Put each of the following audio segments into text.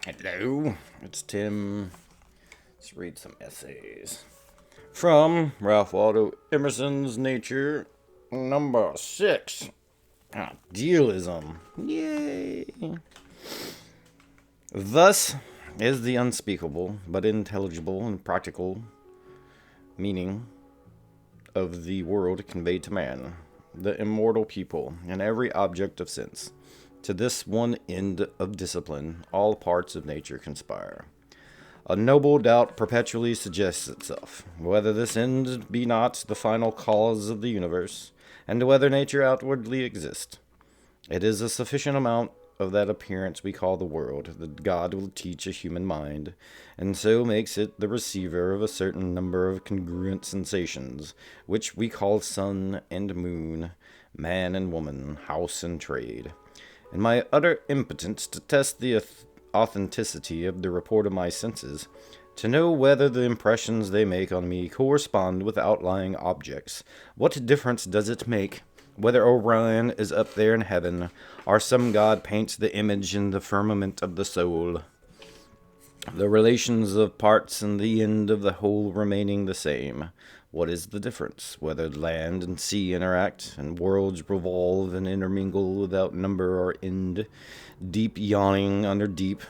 Hello, it's Tim. Let's read some essays. From Ralph Waldo Emerson's Nature, number 6. Idealism. Yay! Thus is the unspeakable, but intelligible and practical meaning of the world conveyed to man, the immortal people, and every object of sense. To this one end of discipline, all parts of nature conspire. A noble doubt perpetually suggests itself, whether this end be not the final cause of the universe, and whether nature outwardly exist. It is a sufficient amount of that appearance we call the world that God will teach a human mind, and so makes it the receiver of a certain number of congruent sensations, which we call sun and moon, man and woman, house and trade. In my utter impotence to test the authenticity of the report of my senses, to know whether the impressions they make on me correspond with outlying objects, what difference does it make whether Orion is up there in heaven, or some god paints the image in the firmament of the soul? The relations of parts and the end of the whole remaining the same. What is the difference? Whether land and sea interact, and worlds revolve and intermingle without number or end, deep yawning under deep,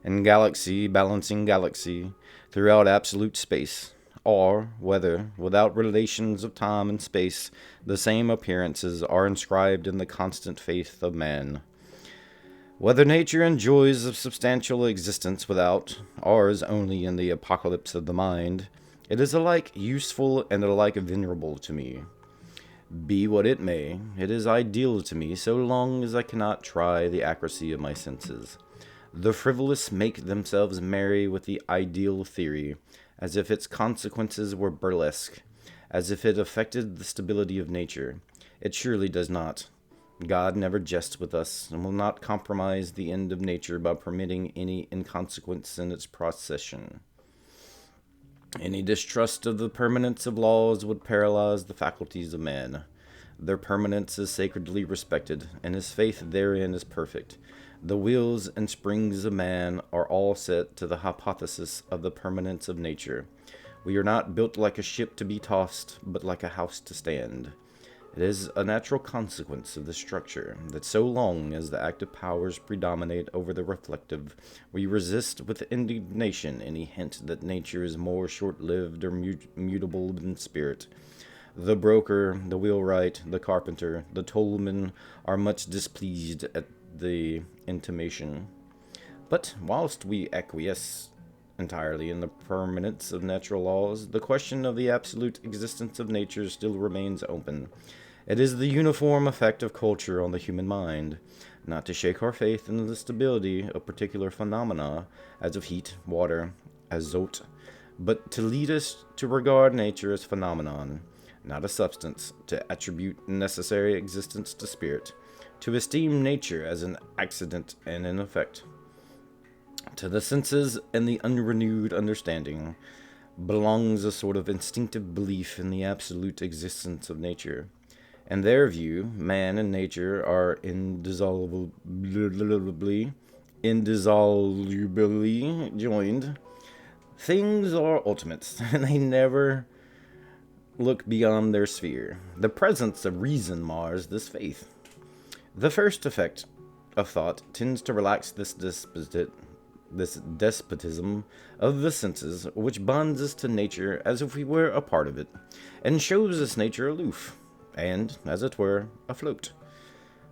and galaxy balancing galaxy throughout absolute space, or whether, without relations of time and space, the same appearances are inscribed in the constant faith of man. Whether nature enjoys a substantial existence without, ours only in the apocalypse of the mind, it is alike useful and alike venerable to me. Be what it may, it is ideal to me so long as I cannot try the accuracy of my senses. The frivolous make themselves merry with the ideal theory, as if its consequences were burlesque, as if it affected the stability of nature. It surely does not. God never jests with us, and will not compromise the end of nature by permitting any inconsequence in its procession. Any distrust of the permanence of laws would paralyze the faculties of man. Their permanence is sacredly respected, and his faith therein is perfect. The wheels and springs of man are all set to the hypothesis of the permanence of nature. We are not built like a ship to be tossed, but like a house to stand. It is a natural consequence of the structure that so long as the active powers predominate over the reflective, we resist with indignation any hint that nature is more short-lived or mutable than spirit. The broker, the wheelwright, the carpenter, the tollman are much displeased at the intimation. But whilst we acquiesce entirely in the permanence of natural laws, the question of the absolute existence of nature still remains open. It is the uniform effect of culture on the human mind, not to shake our faith in the stability of particular phenomena, as of heat, water, azote, but to lead us to regard nature as phenomenon, not a substance, to attribute necessary existence to spirit, to esteem nature as an accident and an effect. To the senses and the unrenewed understanding belongs a sort of instinctive belief in the absolute existence of nature. In their view, man and nature are indissolubly joined. Things are ultimates, and they never look beyond their sphere. The presence of reason mars this faith. The first effect of thought tends to relax this despotism of the senses, which bonds us to nature as if we were a part of it, and shows us nature aloof, and, as it were, afloat.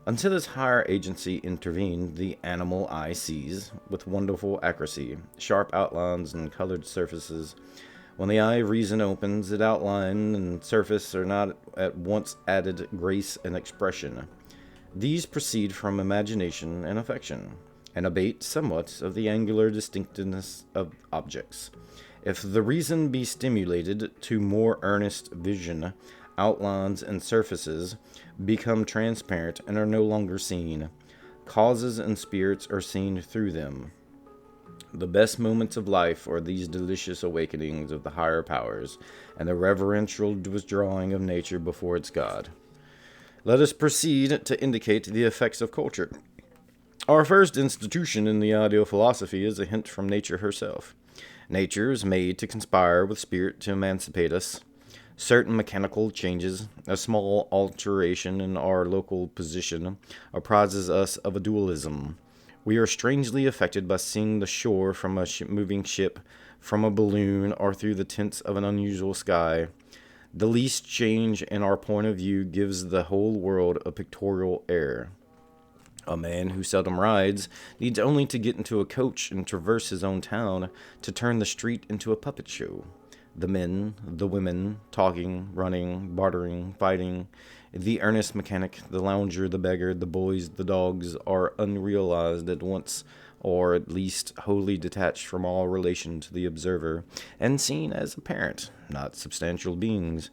Until its higher agency intervened, the animal eye sees, with wonderful accuracy, sharp outlines and colored surfaces. When the eye of reason opens, its outline and surface are not at once added grace and expression. These proceed from imagination and affection, and abate somewhat of the angular distinctness of objects. If the reason be stimulated to more earnest vision, outlines and surfaces become transparent and are no longer seen. Causes and spirits are seen through them. The best moments of life are these delicious awakenings of the higher powers, and the reverential withdrawing of nature before its God. Let us proceed to indicate the effects of culture. Our first institution in the ideal philosophy is a hint from nature herself. Nature is made to conspire with spirit to emancipate us. Certain mechanical changes, a small alteration in our local position, apprizes us of a dualism. We are strangely affected by seeing the shore from a moving ship, from a balloon, or through the tints of an unusual sky. The least change in our point of view gives the whole world a pictorial air. A man who seldom rides needs only to get into a coach and traverse his own town to turn the street into a puppet show. The men, the women, talking, running, bartering, fighting, the earnest mechanic, the lounger, the beggar, the boys, the dogs, are unrealized at once, or at least wholly detached from all relation to the observer, and seen as apparent, not substantial beings.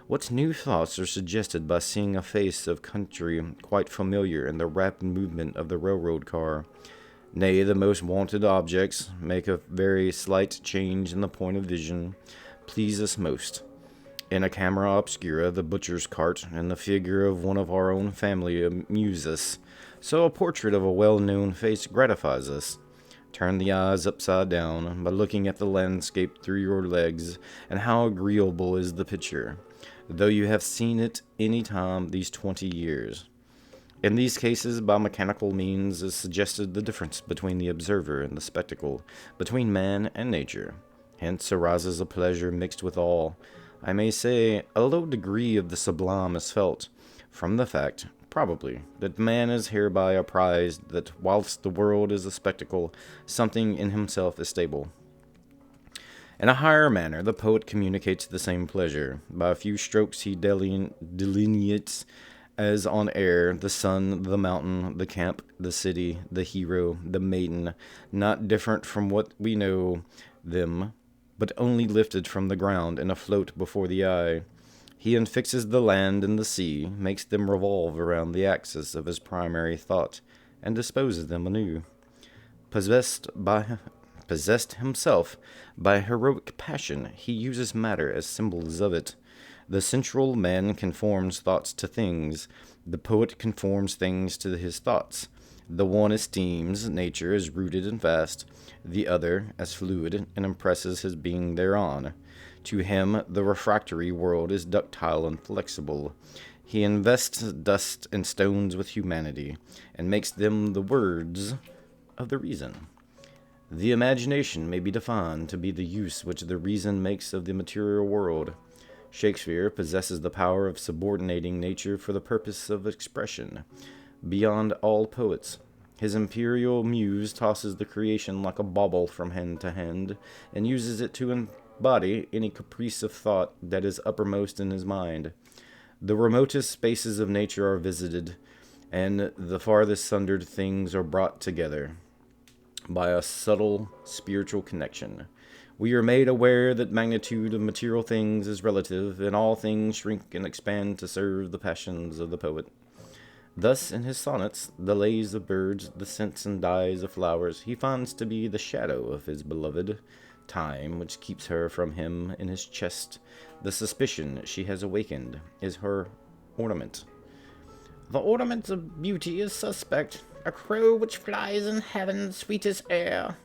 What new thoughts are suggested by seeing a face of country quite familiar in the rapid movement of the railroad car? Nay, the most wanted objects make a very slight change in the point of vision, please us most. In a camera obscura, the butcher's cart and the figure of one of our own family amuse us, so a portrait of a well-known face gratifies us. Turn the eyes upside down by looking at the landscape through your legs, and how agreeable is the picture, though you have seen it any time these 20 years. In these cases, by mechanical means is suggested the difference between the observer and the spectacle, between man and nature. Hence arises a pleasure mixed with awe. I may say, a low degree of the sublime is felt, from the fact, probably, that man is hereby apprised that whilst the world is a spectacle, something in himself is stable. In a higher manner, the poet communicates the same pleasure. By a few strokes he delineates, as on air, the sun, the mountain, the camp, the city, the hero, the maiden, not different from what we know them, but only lifted from the ground and afloat before the eye. He unfixes the land and the sea, makes them revolve around the axis of his primary thought, and disposes them anew. Possessed himself by heroic passion, he uses matter as symbols of it. The sensual man conforms thoughts to things. The poet conforms things to his thoughts. The one esteems nature as rooted and fast, the other as fluid, and impresses his being thereon. To him the refractory world is ductile and flexible. He invests dust and stones with humanity, and makes them the words of the reason. The imagination may be defined to be the use which the reason makes of the material world. Shakespeare possesses the power of subordinating nature for the purpose of expression. Beyond all poets, his imperial muse tosses the creation like a bauble from hand to hand, and uses it to embody any caprice of thought that is uppermost in his mind. The remotest spaces of nature are visited, and the farthest sundered things are brought together by a subtle spiritual connection. We are made aware that magnitude of material things is relative, and all things shrink and expand to serve the passions of the poet. Thus, in his sonnets, the lays of birds, the scents and dyes of flowers, he finds to be the shadow of his beloved. Time, which keeps her from him in his chest, the suspicion she has awakened, is her ornament. The ornament of beauty is suspect, a crow which flies in heaven's sweetest air.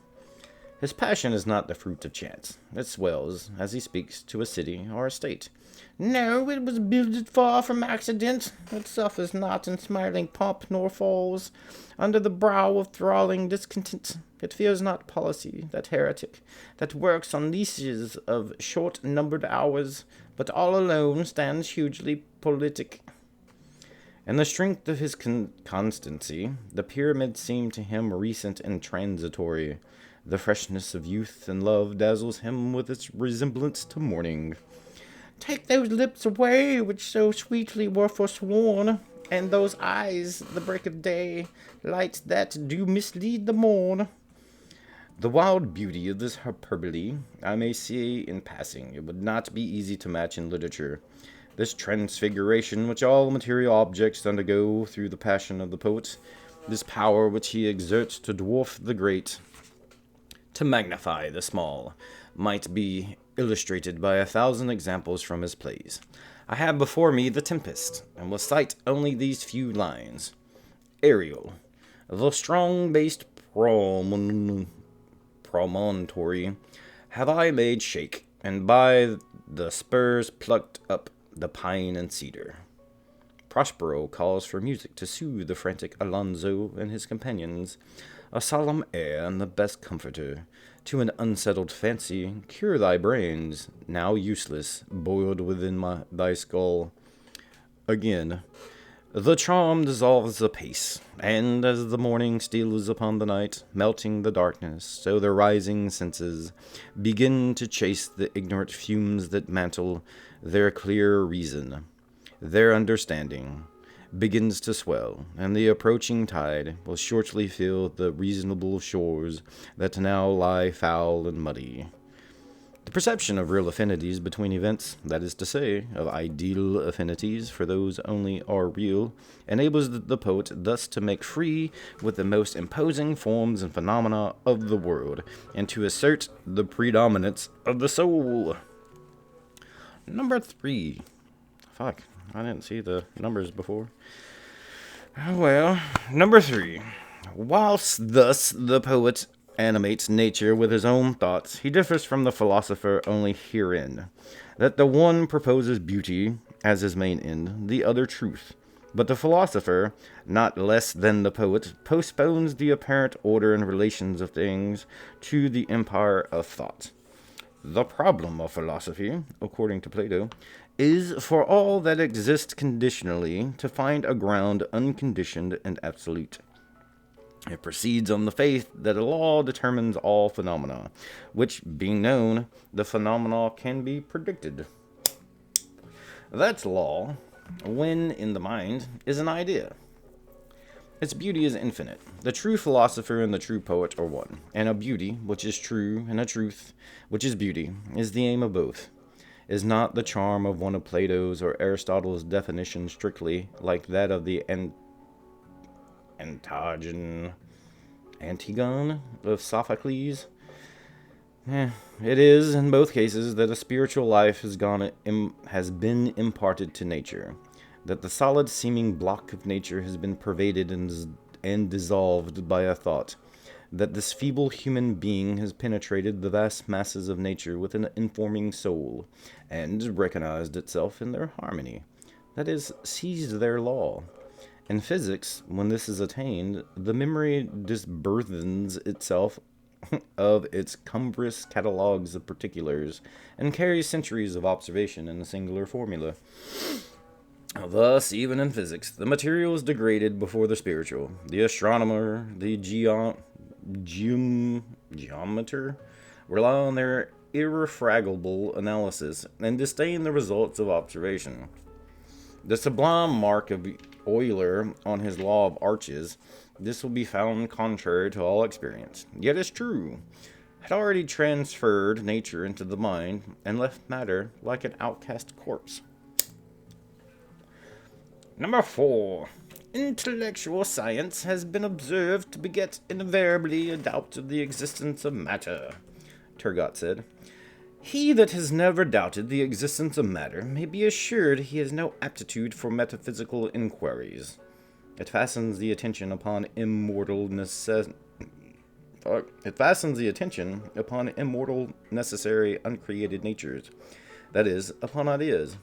His passion is not the fruit of chance. It swells, as he speaks, to a city or a state. No, it was builded far from accident. It suffers not in smiling pomp, nor falls under the brow of thralling discontent. It fears not policy, that heretic, that works on leashes of short-numbered hours, but all alone stands hugely politic. In the strength of his constancy, the pyramids seem to him recent and transitory. The freshness of youth and love dazzles him with its resemblance to morning. Take those lips away which so sweetly were forsworn, and those eyes, the break of day, lights that do mislead the morn. The wild beauty of this hyperbole, I may say in passing, it would not be easy to match in literature. This transfiguration which all material objects undergo through the passion of the poet, this power which he exerts to dwarf the great, to magnify the small, might be illustrated by 1,000 examples from his plays. I have before me The Tempest, and will cite only these few lines. Ariel, The strong-based promontory have I made shake, and by the spurs plucked up the pine and cedar. Prospero calls for music to soothe the frantic Alonso and his companions, a solemn air and the best comforter. To an unsettled fancy, cure thy brains, now useless, boiled within thy skull. Again, the charm dissolves apace, and as the morning steals upon the night, melting the darkness, so the rising senses begin to chase the ignorant fumes that mantle their clear reason. Their understanding begins to swell, and the approaching tide will shortly fill the reasonable shores that now lie foul and muddy. The perception of real affinities between events, that is to say, of ideal affinities, for those only are real, enables the poet thus to make free with the most imposing forms and phenomena of the world, and to assert the predominance of the soul. Number 3. Fuck, I didn't see the numbers before. Well, number 3. Whilst thus the poet animates nature with his own thoughts, he differs from the philosopher only herein, that the one proposes beauty as his main end, the other truth. But the philosopher, not less than the poet, postpones the apparent order and relations of things to the empire of thought. The problem of philosophy, according to Plato, is for all that exists conditionally to find a ground unconditioned and absolute. It proceeds on the faith that a law determines all phenomena, which, being known, the phenomena can be predicted. That law, when in the mind, is an idea. Its beauty is infinite. The true philosopher and the true poet are one, and a beauty which is true and a truth which is beauty is the aim of both. Is not the charm of one of Plato's or Aristotle's definitions strictly like that of the Antigone of Sophocles? It is, in both cases, that a spiritual life has been imparted to nature, that the solid seeming block of nature has been pervaded and dissolved by a thought, that this feeble human being has penetrated the vast masses of nature with an informing soul, and recognized itself in their harmony, that is, seized their law. In physics, when this is attained, the memory disburthens itself of its cumbrous catalogues of particulars, and carries centuries of observation in a singular formula. Thus, even in physics, the material is degraded before the spiritual. The astronomer, the geometer, rely on their irrefragable analysis, and disdain the results of observation. The sublime mark of Euler on his law of arches, this will be found contrary to all experience, yet is true, had already transferred nature into the mind, and left matter like an outcast corpse. Number 4. Intellectual science has been observed to beget invariably a doubt of the existence of matter, Turgot said. He that has never doubted the existence of matter may be assured he has no aptitude for metaphysical inquiries. It fastens the attention upon immortal necessary, uncreated natures, that is, upon ideas.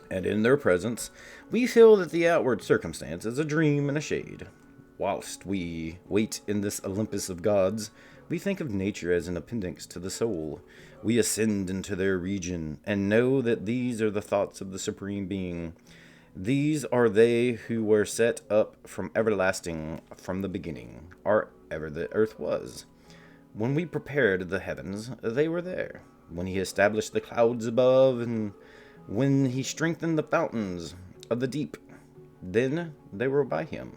And in their presence, we feel that the outward circumstance is a dream and a shade. Whilst we wait in this Olympus of gods, we think of nature as an appendix to the soul. We ascend into their region, and know that these are the thoughts of the Supreme Being. These are they who were set up from everlasting, from the beginning, or ever the earth was. When we prepared the heavens, they were there. When he established the clouds above, and when he strengthened the fountains of the deep, then they were by him,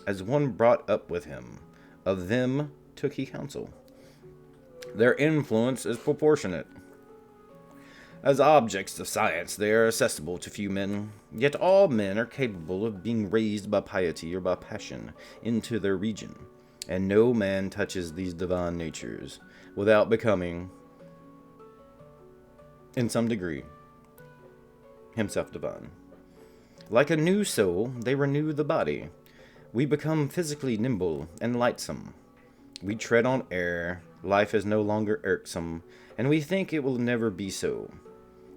as one brought up with him. Of them took he counsel. Their influence is proportionate. As objects of science, they are accessible to few men, yet all men are capable of being raised by piety or by passion into their region, and no man touches these divine natures without becoming, in some degree, himself divine. Like a new soul, they renew the body. We become physically nimble and lightsome. We tread on air, life is no longer irksome, and we think it will never be so.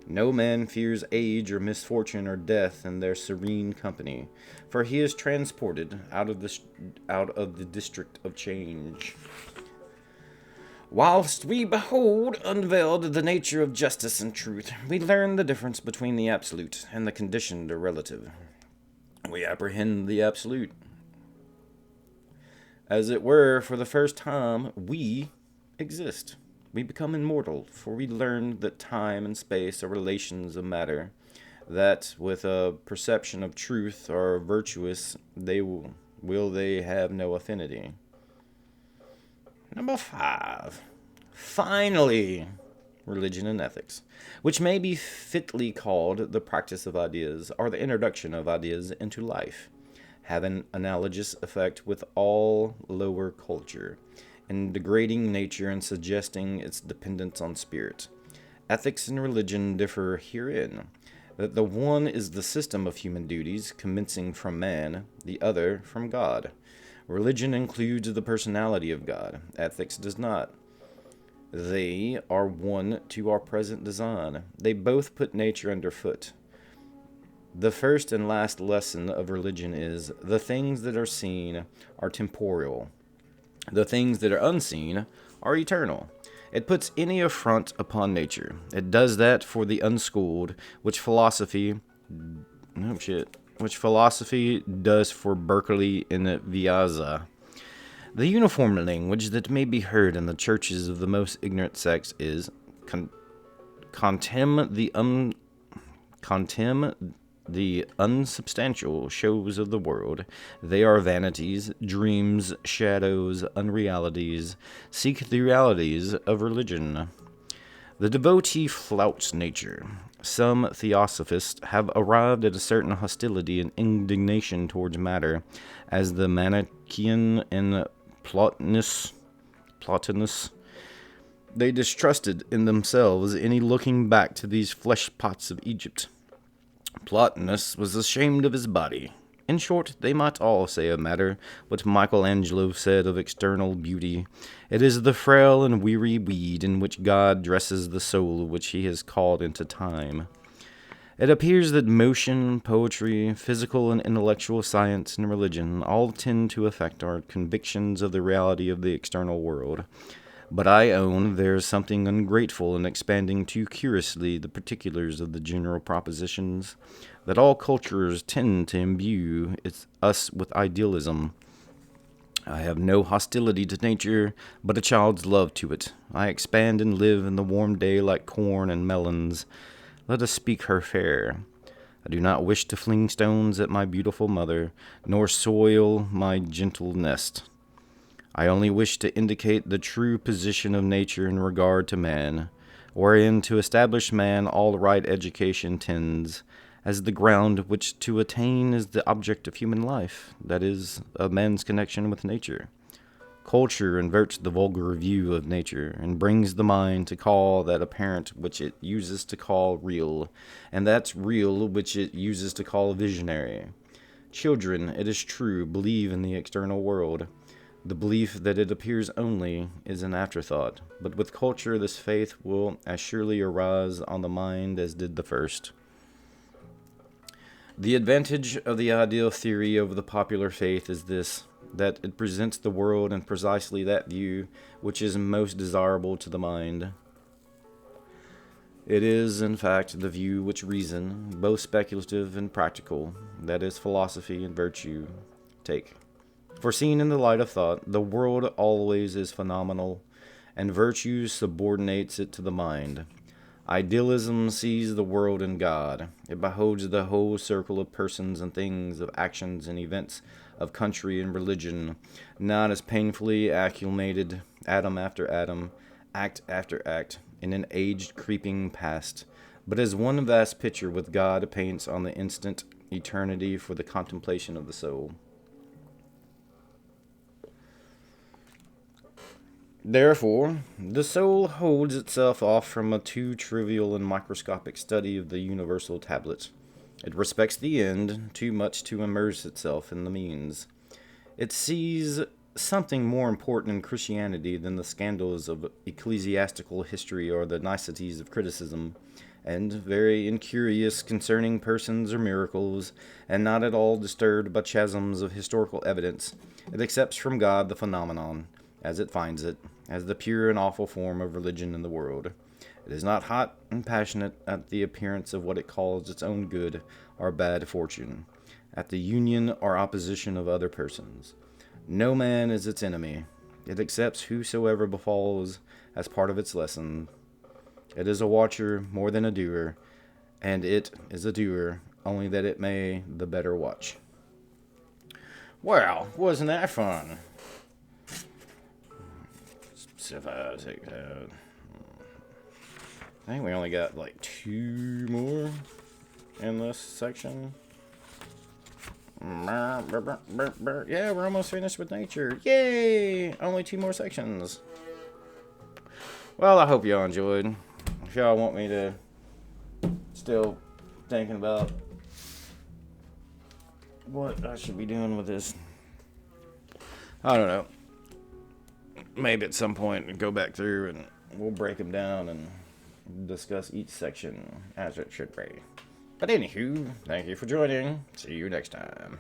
No man fears age or misfortune or death in their serene company, for he is transported out of the district of change. Whilst we behold unveiled the nature of justice and truth, we learn the difference between the absolute and the conditioned or relative. We apprehend the absolute. As it were, for the first time, we exist. We become immortal, for we learn that time and space are relations of matter, that with a perception of truth are virtuous, they have no affinity. Number 5. Finally, religion and ethics, which may be fitly called the practice of ideas, or the introduction of ideas into life, have an analogous effect with all lower culture, in degrading nature and suggesting its dependence on spirit. Ethics and religion differ herein, that the one is the system of human duties commencing from man, the other from God. Religion includes the personality of God. Ethics does not. They are one to our present design. They both put nature underfoot. The first and last lesson of religion is, the things that are seen are temporal. The things that are unseen are eternal. It puts any affront upon nature. It does that for the unschooled, which philosophy does for Berkeley and Viazza. The uniform language that may be heard in the churches of the most ignorant sects is contemn the unsubstantial shows of the world. They are vanities, dreams, shadows, unrealities. Seek the realities of religion. The devotee flouts nature. Some theosophists have arrived at a certain hostility and indignation towards matter, as the Manichaean and Plotinus. They distrusted in themselves any looking back to these flesh pots of Egypt. Plotinus was ashamed of his body. In short, they might all say of matter what Michelangelo said of external beauty. It is the frail and weary weed in which God dresses the soul which he has called into time. It appears that motion, poetry, physical and intellectual science, and religion all tend to affect our convictions of the reality of the external world. But I own there is something ungrateful in expanding too curiously the particulars of the general propositions, that all cultures tend to imbue us with idealism. I have no hostility to nature, but a child's love to it. I expand and live in the warm day like corn and melons. Let us speak her fair. I do not wish to fling stones at my beautiful mother, nor soil my gentle nest. I only wish to indicate the true position of nature in regard to man, wherein to establish man all right education tends, as the ground which to attain is the object of human life, that is, of man's connection with nature. Culture inverts the vulgar view of nature, and brings the mind to call that apparent which it uses to call real, and that real which it uses to call visionary. Children, it is true, believe in the external world. The belief that it appears only is an afterthought, but with culture this faith will as surely arise on the mind as did the first. The advantage of the ideal theory over the popular faith is this, that it presents the world in precisely that view which is most desirable to the mind. It is, in fact, the view which reason, both speculative and practical, that is, philosophy and virtue, take. For seen in the light of thought, the world always is phenomenal, and virtue subordinates it to the mind. Idealism sees the world in God. It beholds the whole circle of persons and things, of actions and events, of country and religion, not as painfully accumulated, atom after atom, act after act, in an aged creeping past, but as one vast picture with God paints on the instant eternity for the contemplation of the soul. Therefore, the soul holds itself off from a too trivial and microscopic study of the universal tablet. It respects the end too much to immerse itself in the means. It sees something more important in Christianity than the scandals of ecclesiastical history or the niceties of criticism, and very incurious concerning persons or miracles, and not at all disturbed by chasms of historical evidence. It accepts from God the phenomenon, as it finds it, as the pure and awful form of religion in the world. It is not hot and passionate at the appearance of what it calls its own good or bad fortune, at the union or opposition of other persons. No man is its enemy. It accepts whosoever befalls as part of its lesson. It is a watcher more than a doer, and it is a doer only that it may the better watch. Well, wasn't that fun? See if I take that. I think we only got like 2 more in this section. Yeah, we're almost finished with nature. Yay! Only 2 more sections. Well, I hope y'all enjoyed. If y'all want me to still thinking about what I should be doing with this, I don't know. Maybe at some point go back through and we'll break them down and discuss each section as it should be. But anywho, thank you for joining. See you next time.